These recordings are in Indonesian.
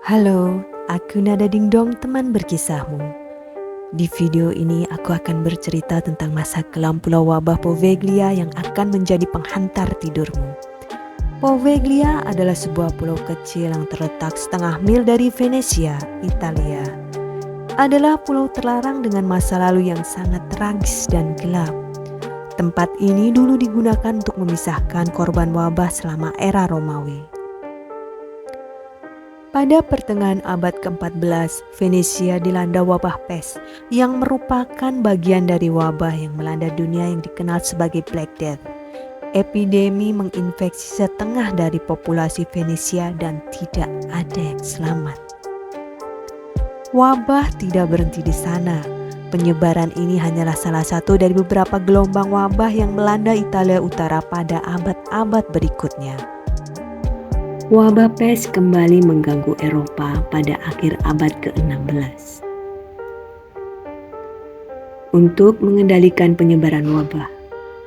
Halo, aku Nada Dingdong, teman berkisahmu. Di video ini aku akan bercerita tentang masa kelam pulau wabah Poveglia yang akan menjadi penghantar tidurmu. Poveglia adalah sebuah pulau kecil yang terletak setengah mil dari Venesia, Italia. Adalah pulau terlarang dengan masa lalu yang sangat tragis dan gelap. Tempat ini dulu digunakan untuk memisahkan korban wabah selama era Romawi. Pada pertengahan abad ke-14, Venesia dilanda wabah pes yang merupakan bagian dari wabah yang melanda dunia yang dikenal sebagai Black Death. Epidemi menginfeksi setengah dari populasi Venesia dan tidak ada yang selamat. Wabah tidak berhenti di sana. Penyebaran ini hanyalah salah satu dari beberapa gelombang wabah yang melanda Italia Utara pada abad-abad berikutnya. Wabah pes kembali mengganggu Eropa pada akhir abad ke-16. Untuk mengendalikan penyebaran wabah,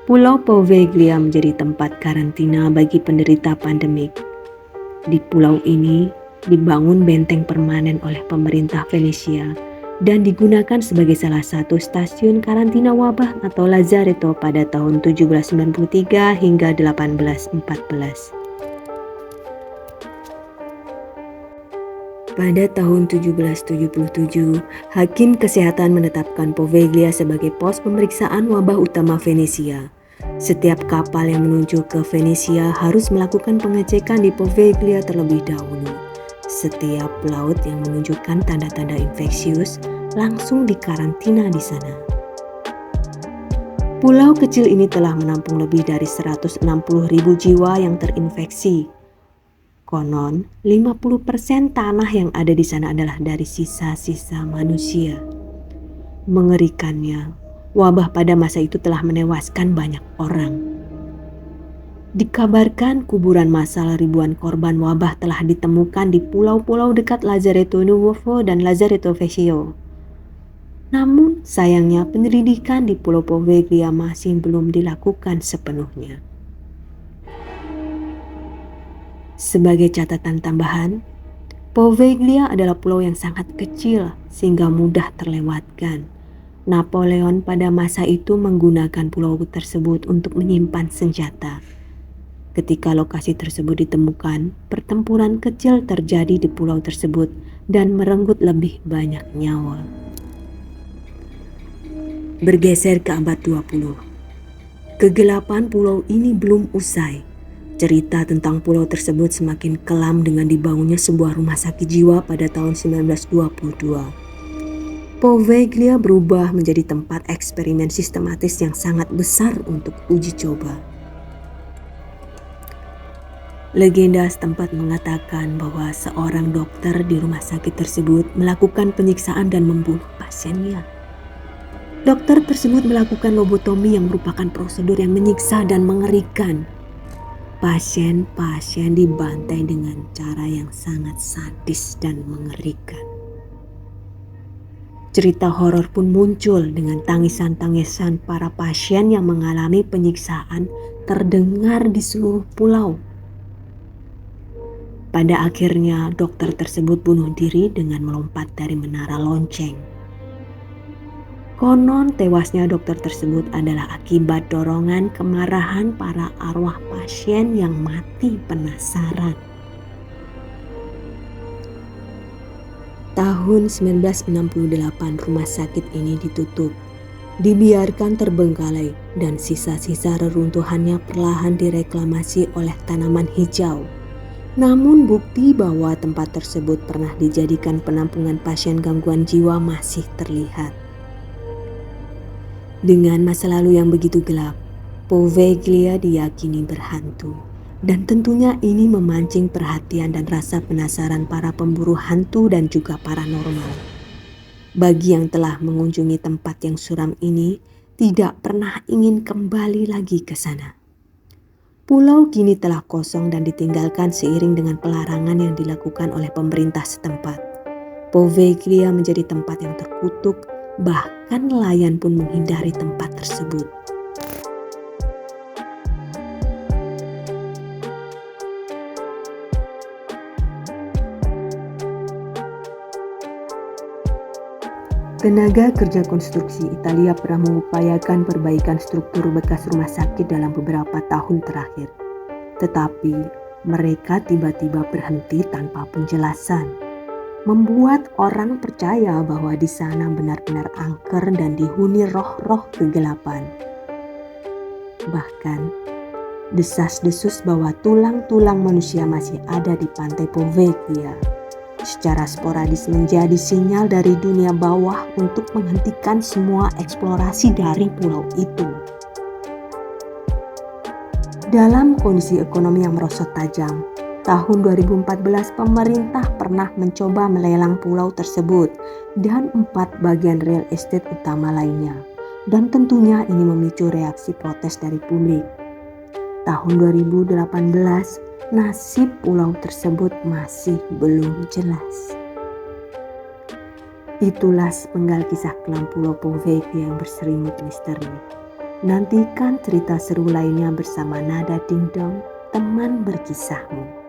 Pulau Poveglia menjadi tempat karantina bagi penderita pandemik. Di pulau ini dibangun benteng permanen oleh pemerintah Venesia dan digunakan sebagai salah satu stasiun karantina wabah atau Lazaretto pada tahun 1793 hingga 1814. Pada tahun 1777, Hakim Kesehatan menetapkan Poveglia sebagai pos pemeriksaan wabah utama Venesia. Setiap kapal yang menuju ke Venesia harus melakukan pengecekan di Poveglia terlebih dahulu. Setiap pelaut yang menunjukkan tanda-tanda infeksius langsung dikarantina di sana. Pulau kecil ini telah menampung lebih dari 160.000 jiwa yang terinfeksi. Konon, 50% tanah yang ada di sana adalah dari sisa-sisa manusia. Mengerikannya, wabah pada masa itu telah menewaskan banyak orang. Dikabarkan kuburan massal ribuan korban wabah telah ditemukan di pulau-pulau dekat Lazaretto Nuovo dan Lazaretto Vecchio. Namun, sayangnya penyelidikan di Pulau Poveglia masih belum dilakukan sepenuhnya. Sebagai catatan tambahan, Poveglia adalah pulau yang sangat kecil sehingga mudah terlewatkan. Napoleon pada masa itu menggunakan pulau tersebut untuk menyimpan senjata. Ketika lokasi tersebut ditemukan, pertempuran kecil terjadi di pulau tersebut dan merenggut lebih banyak nyawa. Bergeser ke abad 20. Kegelapan pulau ini belum usai. Cerita tentang pulau tersebut semakin kelam dengan dibangunnya sebuah rumah sakit jiwa pada tahun 1922. Poveglia berubah menjadi tempat eksperimen sistematis yang sangat besar untuk uji coba. Legenda setempat mengatakan bahwa seorang dokter di rumah sakit tersebut melakukan penyiksaan dan membunuh pasiennya. Dokter tersebut melakukan lobotomi yang merupakan prosedur yang menyiksa dan mengerikan. Pasien-pasien dibantai dengan cara yang sangat sadis dan mengerikan. Cerita horor pun muncul dengan tangisan-tangisan para pasien yang mengalami penyiksaan terdengar di seluruh pulau. Pada akhirnya dokter tersebut bunuh diri dengan melompat dari menara lonceng. Konon tewasnya dokter tersebut adalah akibat dorongan kemarahan para arwah pasien yang mati penasaran. Tahun 1968 rumah sakit ini ditutup, dibiarkan terbengkalai dan sisa-sisa reruntuhannya perlahan direklamasi oleh tanaman hijau. Namun bukti bahwa tempat tersebut pernah dijadikan penampungan pasien gangguan jiwa masih terlihat. Dengan masa lalu yang begitu gelap, Poveglia diyakini berhantu. Dan tentunya ini memancing perhatian dan rasa penasaran para pemburu hantu dan juga paranormal. Bagi yang telah mengunjungi tempat yang suram ini, tidak pernah ingin kembali lagi ke sana. Pulau kini telah kosong dan ditinggalkan seiring dengan pelarangan yang dilakukan oleh pemerintah setempat. Poveglia menjadi tempat yang terkutuk, bahkan nelayan pun menghindari tempat tersebut. Tenaga kerja konstruksi Italia pernah mengupayakan perbaikan struktur bekas rumah sakit dalam beberapa tahun terakhir. Tetapi mereka tiba-tiba berhenti tanpa penjelasan, membuat orang percaya bahwa di sana benar-benar angker dan dihuni roh-roh kegelapan. Bahkan, desas-desus bahwa tulang-tulang manusia masih ada di pantai Poveglia secara sporadis menjadi sinyal dari dunia bawah untuk menghentikan semua eksplorasi dari pulau itu. Dalam kondisi ekonomi yang merosot tajam, tahun 2014 pemerintah pernah mencoba melelang pulau tersebut dan 4 bagian real estate utama lainnya. Dan tentunya ini memicu reaksi protes dari publik. Tahun 2018, nasib pulau tersebut masih belum jelas. Itulah sepenggal kisah kelam Pulau Poveglia yang berselimut misteri. Nantikan cerita seru lainnya bersama Nada Dingdong, teman berkisahmu.